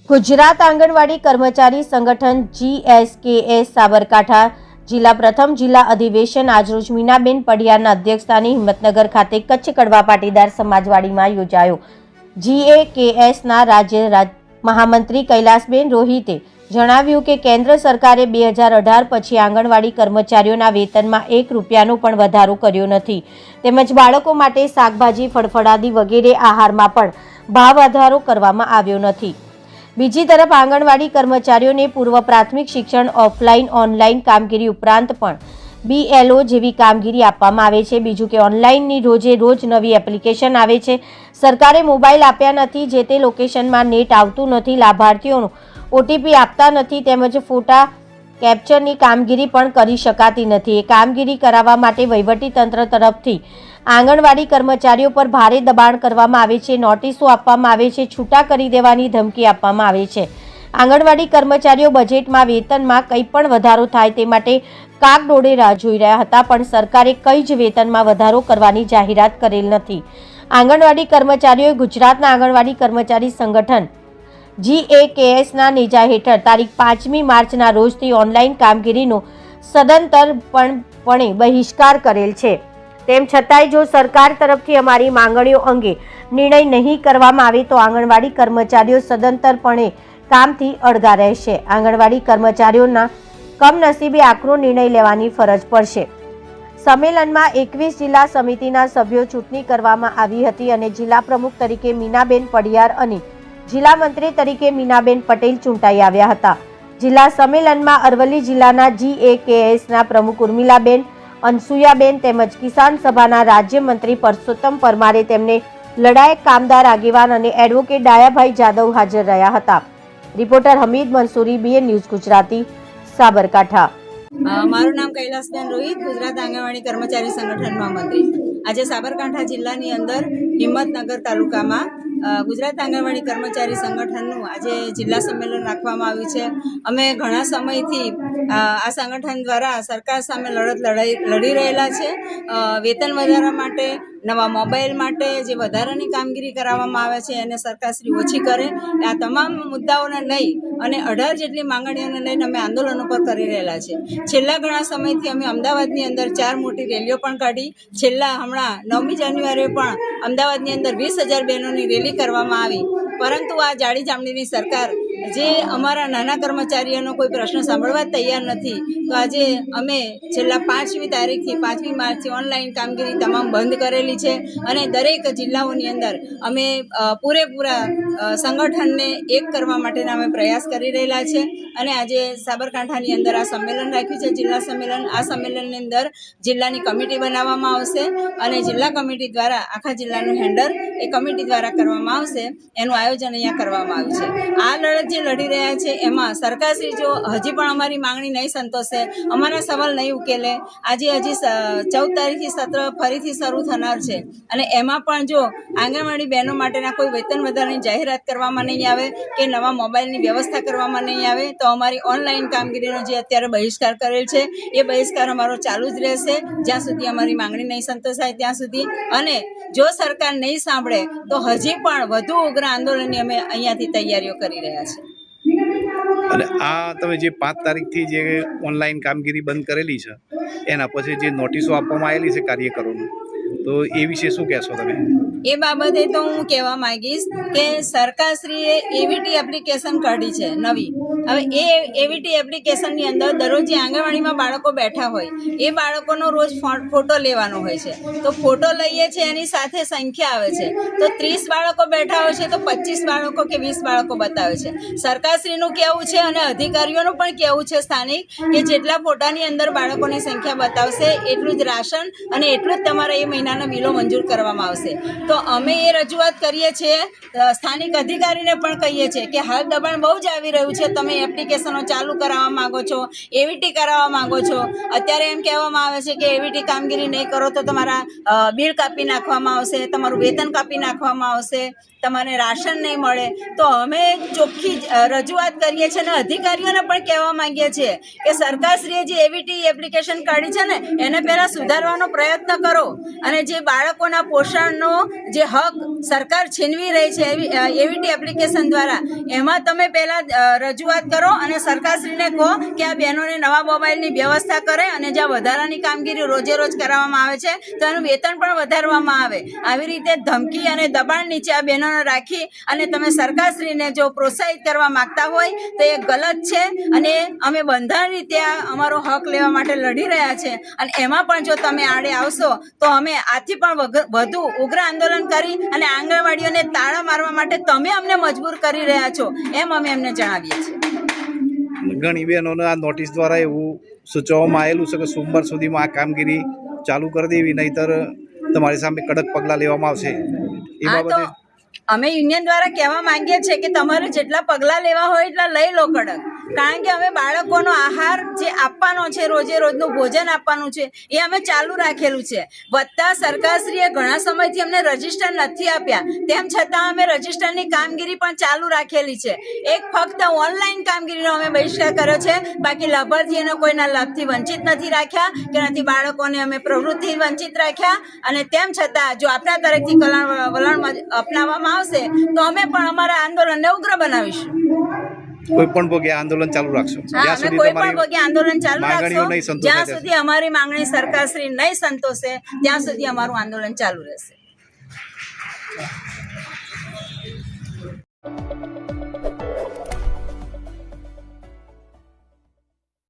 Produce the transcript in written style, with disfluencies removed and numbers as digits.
ગુજરાત આંગણવાડી કર્મચારી સંગઠન GSKS સાબરકાંઠા જિલ્લા પ્રથમ જિલ્લા અધિવેશન આજરોજ મીનાબેન પડિયારના અધ્યક્ષસ્થાને હિંમતનગર ખાતે કચ્છ કડવા પાટીદાર સમાજવાડીમાં યોજાયો। GAKSના રાજ્ય મહામંત્રી કૈલાસબેન રોહિતે જણાવ્યું કે કેન્દ્ર સરકારે 2018 પછી આંગણવાડી કર્મચારીઓના વેતનમાં 1 રૂપિયાનો પણ વધારો કર્યો નથી, તેમજ બાળકો માટે શાકભાજી, ફળફળાદી વગેરે આહારમાં પણ ભાવ વધારો કરવામાં આવ્યો નથી। બીજી તરફ આંગણવાડી કર્મચારીઓને પૂર્વ પ્રાથમિક શિક્ષણ ઓફલાઈન ઓનલાઈન કામગીરી ઉપરાંત પણ BLO જેવી કામગીરી આપવામાં આવે છે। બીજું કે ઓનલાઈનની રોજે રોજ નવી એપ્લિકેશન આવે છે। સરકારે મોબાઈલ આપ્યા નથી, જે તે લોકેશનમાં નેટ આવતું નથી, લાભાર્થીઓનું OTP આપતા નથી, તેમજ ફોટા કેપ્ચરની કામગીરી પણ કરી શકાતી નથી। એ કામગીરી કરાવવા માટે વહીવટીતંત્ર તરફથી આંગણવાડી કર્મચારીઓ પર ભારે દબાણ કરવામાં આવે છે, નોટિસો આપવામાં આવે છે, છૂટા કરી દેવાની ધમકી આપવામાં આવે છે। આંગણવાડી કર્મચારીઓ બજેટમાં વેતનમાં કંઈ પણ વધારો થાય તે માટે કાગડોળે રાહ જોઈ રહ્યા હતા, પણ સરકારે કંઈ જ વેતનમાં વધારો કરવાની જાહેરાત કરેલ નથી। આંગણવાડી કર્મચારીઓએ ગુજરાતના આંગણવાડી કર્મચારી સંગઠન GAKSના નેજા હેઠળ તારીખ 5મી માર્ચના રોજથી ઓનલાઈન કામગીરીનો સદંતરપણે બહિષ્કાર કરેલ છે। તેમ છતાંય જો સરકાર તરફથી અમારી માંગણીઓ અંગે નિર્ણય નહીં કરવામાં આવે તો આંગણવાડી કર્મચારીઓ સદંતરપણે કામથી અળગા રહેશે। આંગણવાડી કર્મચારીઓના કમનસીબે આકરો નિર્ણય લેવાની ફરજ પડશે। સંમેલનમાં 21 જિલ્લા સમિતિના સભ્યો ચૂંટણી કરવામાં આવી હતી અને જિલ્લા પ્રમુખ તરીકે મીનાબેન પડિયાર અને જિલ્લા મંત્રી તરીકે મીનાબેન પટેલ ચૂંટાઈ આવ્યા હતા। જિલ્લા સંમેલનમાં અરવલ્લી જિલ્લાના GAKSના પ્રમુખ ઉર્મિલાબેન અનસુયાબેન તેમજ કિસાન સભાના રાજ્યમંત્રી પરસોત્તમ પરમારે તેમને લડાયક કામદાર આગેવાન અને એડવોકેટ ડાયાભાઈ જાદવ હાજર રહ્યા હતા। Reporter Hamid Mansuri, BN news Gujarati, Sabarkantha. મારું નામ કૈલાસબેન રોહિત, ગુજરાત આંગણવાડી કર્મચારી સંગઠન મહામંત્રી। આજે સાબરકાંઠા જિલ્લાની અંદર હિંમતનગર તાલુકામાં ગુજરાત આંગણવાડી કર્મચારી સંગઠનનું આજે જિલ્લા સંમેલન રાખવામાં આવ્યું છે। અમે ઘણા સમયથી આ સંગઠન દ્વારા સરકાર સામે લડી રહેલા છે। વેતન વધારા માટે, નવા મોબાઈલ માટે જે વધારાની કામગીરી કરાવવામાં આવે છે એને સરકારશ્રી ઓછી કરે, આ તમામ મુદ્દાઓને લઈ અને 18 જેટલી માંગણીઓને લઈને અમે આંદોલનો પર કરી રહેલા છે। છેલ્લા ઘણા સમયથી અમે અમદાવાદની અંદર 4 મોટી રેલીઓ પણ કાઢી। છેલ્લા હમણાં 9મી જાન્યુઆરીએ પણ અમદાવાદની અંદર 20,000 બહેનોની રેલી કરવામાં આવી, પરંતુ આ જાડી જામડીની સરકાર જે અમારા નાના કર્મચારીઓનો કોઈ પ્રશ્ન સાંભળવા તૈયાર નથી। તો આજે અમે છેલ્લા 5મી તારીખથી 5મી માર્ચથી ઓનલાઈન કામગીરી તમામ બંધ કરેલી છે અને દરેક જિલ્લાઓની અંદર અમે પૂરેપૂરા સંગઠનને એક કરવા માટેના અમે પ્રયાસ કરી રહેલા છે અને આજે સાબરકાંઠાની અંદર આ સંમેલન રાખ્યું છે, જિલ્લા સંમેલન। આ સંમેલનની અંદર જિલ્લાની કમિટી બનાવવામાં આવશે અને જિલ્લા કમિટી દ્વારા આખા જિલ્લાનું હેન્ડલ એ કમિટી દ્વારા કરવામાં આવશે, એનું આયોજન અહીંયા કરવામાં આવ્યું છે। આ લડત જે લડી રહ્યા છે એમાં સરકારશ્રી જો હજી પણ અમારી માંગણી નહીં સંતોષે, અમારા સવાલ નહીં ઉકેલે, આજે હજી 14 તારીખથી સત્ર ફરીથી શરૂ થનાર છે અને એમાં પણ જો આંગણવાડી બહેનો માટેના કોઈ વેતન વધારાની જાહેરાત કરવામાં નહીં આવે કે નવા મોબાઈલની વ્યવસ્થા કરવામાં નહીં આવે તો અમારી ઓનલાઈન કામગીરીનો જે અત્યારે બહિષ્કાર કરેલ છે એ બહિષ્કાર અમારો ચાલુ જ રહેશે જ્યાં સુધી અમારી માંગણી નહીં સંતોષાય ત્યાં સુધી। અને જો સરકાર નહીં સાંભળે તો હજી પણ વધુ ઉગ્ર આંદોલનની અમે અહીંયાથી તૈયારીઓ કરી રહ્યા છીએ। અને આ તમે જે 5 તારીખથી જે ઓનલાઈન કામગીરી બંધ કરેલી છે એના પછી જે નોટિસો આપવામાં આવેલી છે કાર્યકરોને, તો એ વિશે શું કહેશો તમે? એ બાબતે તો હું કહેવા માંગીશ કે સરકારશ્રીએ એવીટી એપ્લિકેશન કાઢી છે નવી। હવે એ એવીટી એપ્લિકેશનની અંદર દરરોજ જે આંગણવાડીમાં બાળકો બેઠા હોય એ બાળકોનો રોજ ફોટો લેવાનો હોય છે, તો ફોટો લઈએ છીએ એની સાથે સંખ્યા આવે છે, તો 30 બાળકો બેઠા હોય છે તો 25 બાળકો કે 20 બાળકો બતાવે છે। સરકારશ્રીનું કહેવું છે અને અધિકારીઓનું પણ કહેવું છે સ્થાનિક કે જેટલા ફોટાની અંદર બાળકોની સંખ્યા બતાવશે એટલું જ રાશન અને એટલું જ તમારા એ મહિનાના બિલો મંજૂર કરવામાં આવશે। તો અમે એ રજૂઆત કરીએ છીએ, સ્થાનિક અધિકારીને પણ કહીએ છીએ કે હાલ દબાણ બહુ જ આવી રહ્યું છે, તમે એપ્લિકેશનો ચાલુ કરાવવા માંગો છો, એવીટી કરાવવા માંગો છો, અત્યારે એમ કહેવામાં આવે છે કે એવીટી કામગીરી નહીં કરો તો તમારા બિલ કાપી નાખવામાં આવશે, તમારું વેતન કાપી નાખવામાં આવશે, તમારે રાશન નહીં મળે। તો અમે ચોખ્ખી રજૂઆત કરીએ છીએ અને અધિકારીઓને પણ કહેવા માંગીએ છીએ કે સરકારશ્રીએ જે એવીટી એપ્લિકેશન કાઢી છે ને એને પહેલાં સુધારવાનો પ્રયત્ન કરો અને જે બાળકોના પોષણનો જે હક સરકાર છીનવી રહી છે એવીટી એપ્લિકેશન દ્વારા એમાં તમે પહેલા રજૂઆત કરો અને સરકારશ્રીને કહો કે આ બહેનોને નવા મોબાઈલની વ્યવસ્થા કરે અને જ્યાં વધારાની કામગીરી રોજે રોજ કરાવવામાં આવે છે તો એનું વેતન પણ વધારવામાં આવે. આવી રીતે ધમકી અને દબાણ નીચે આ બહેનોને રાખી અને તમે સરકારશ્રીને જો પ્રોત્સાહિત કરવા માંગતા હોય તો એ ગલત છે અને અમે બંધારણ રીતે અમારો હક લેવા માટે લડી રહ્યા છે અને એમાં પણ જો તમે આડે આવશો તો અમે આથી પણ વધુ ઉગ્ર આંદોલન કરી અને આંગણવાડીઓને તાળા મારવા માટે તમે અમને મજબૂર કરી રહ્યા છો એમ અમે એમને જણાવીએ છીએ. ઘણી બહેનોને આ નોટિસ દ્વારા એવું સૂચવવામાં આવેલું છે કે સોમવાર સુધીમાં આ કામગીરી ચાલુ કરી દેવી, નહીતર તમારી સામે કડક પગલાં લેવામાં આવશે. એ હા, તો બાબતે અમે યુનિયન દ્વારા કહેવા માંગીએ છીએ કે તમારે જેટલા પગલાં લેવા હોય એટલા લઈ લો કડક, કારણ કે અમે બાળકોનો આહાર જે આપવાનો છે, રોજે રોજનું ભોજન આપવાનું છે એ અમે ચાલુ રાખેલું છે. વત્તા સરકારશ્રીએ ઘણા સમયથી અમને રજીસ્ટર નથી આપ્યા, તેમ છતાં અમે રજીસ્ટરની કામગીરી પણ ચાલુ રાખેલી છે. એક ફક્ત ઓનલાઈન કામગીરીનો અમે બહિષ્કાર કર્યો છે, બાકી લાભાર્થીઓને કોઈના લાભથી વંચિત નથી રાખ્યા કે નથી બાળકોને અમે પ્રવૃત્તિ વંચિત રાખ્યા. અને તેમ છતાં જો આપણા તરફથી વલણ અપનાવવામાં આવશે તો અમે પણ અમારા આંદોલનને ઉગ્ર બનાવીશું. કોઈ પણ ભોગે આંદોલન ચાલુ રાખશો હા, અમે કોઈ પણ ભોગે આંદોલન ચાલુ માંગણીઓ નહીં રાખશો. સંતોષાય જ્યાં સુધી અમારી માંગણી સરકારશ્રી નહીં સંતોષે ત્યાં સુધી અમારું આંદોલન ચાલુ રહેશે.